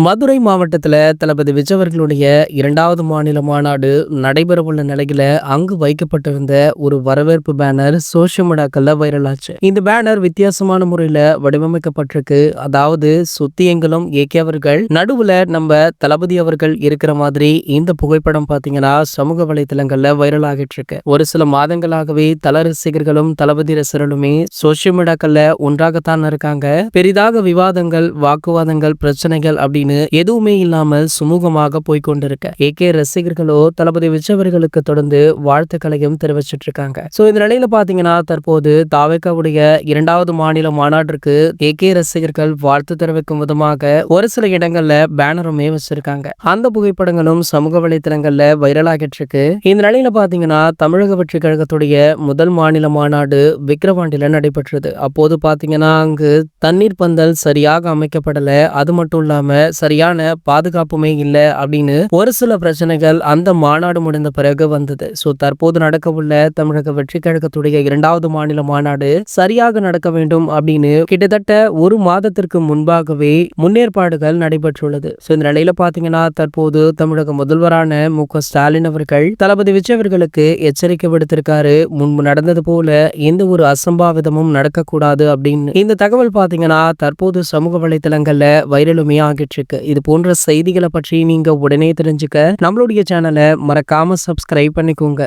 மதுரை மாவட்டத்துல தளபதி விஜய் அவர்களுடைய 2வது மாநில மாநாடு நடைபெறவுள்ள நிலையில அங்கு வைக்கப்பட்டிருந்த ஒரு வரவேற்பு பேனர் சோசியல் மீடியாக்கள்ல வைரல் ஆச்சு. இந்த பேனர் வித்தியாசமான முறையில வடிவமைக்கப்பட்டிருக்கு. அதாவது சுத்தி எங்களும் ஏகே அவர்கள், நடுவுல நம்ம தளபதி அவர்கள் இருக்கிற மாதிரி இந்த புகைப்படம் பாத்தீங்கன்னா சமூக வலைதளங்கள்ல வைரல் ஆகிட்டு இருக்கு. ஒரு சில மாதங்களாகவே தல ரசிகர்களும் தளபதி ரசிகர்களுமே சோசியல் மீடியாக்கள்ல ஒன்றாகத்தான் இருக்காங்க. பெரிதாக விவாதங்கள், வாக்குவாதங்கள், பிரச்சனைகள் அப்படின்னு எதுவுமே இல்லாமல் சுமூகமாக போய்கொண்டிருக்க ஏகே ரசிகர்களோ தளபதி விஜய் அவர்களுக்கு தொடர்ந்து வாழ்த்துக்களையும் தெரிவிச்சிட்டு இருக்காங்க. சோ இந்த நிலையில பாத்தீங்கன்னா தற்போது தாவேகாவுடைய 2வது மாநில மாநாட்டிற்கு ஏகே ரசிகர்கள் வாழ்த்து தெரிவிக்கும் விதமாக ஒரு சில இடங்கள்ல பேனருமே வச்சிருக்காங்க. அந்த புகைப்படங்களும் சமூக வலைதளங்கள்ல வைரலாகிட்டு இருக்கு. இந்த நிலையில பாத்தீங்கன்னா தமிழக வெற்றி கழகத்துடைய முதல் மாநில மாநாடு விக்கிரவாண்டியில நடைபெற்றது. அப்போது பாத்தீங்கன்னா அங்கு தண்ணீர் பந்தல் சரியாக அமைக்கப்படல, அது மட்டும் இல்லாம சரியான பாதுகாப்புமே இல்லை அப்படின்னு ஒரு சில பிரச்சனைகள் அந்த மாநாடு முடிந்த பிறகு வந்தது. சோ தற்போது நடக்கவுள்ள தமிழக வெற்றி கழகத்துடைய 2வது மாநில மாநாடு சரியாக நடக்க வேண்டும் அப்படின்னு கிட்டத்தட்ட ஒரு மாதத்திற்கு முன்பாகவே முன்னேற்பாடுகள் நடைபெற்றுள்ளது. சோ இந்த நிலையில பாத்தீங்கன்னா தற்போது தமிழக முதல்வரான மு.க. ஸ்டாலின் அவர்கள் தளபதி விஜய் அவர்களுக்கு எச்சரிக்கை விடுத்திருக்காரு. முன்பு நடந்தது போல எந்த ஒரு அசம்பாவிதமும் நடக்கக்கூடாது அப்படின்னு. இந்த தகவல் பாத்தீங்கன்னா தற்போது சமூக வலைதளங்கள்ல வைரலுமே ஆகிட்டு இருக்கு. இது போன்ற செய்திகளை பற்றி நீங்க உடனே தெரிஞ்சுக்க நம்மளுடைய சேனலை மறக்காம சப்ஸ்கிரைப் பண்ணிக்கோங்க.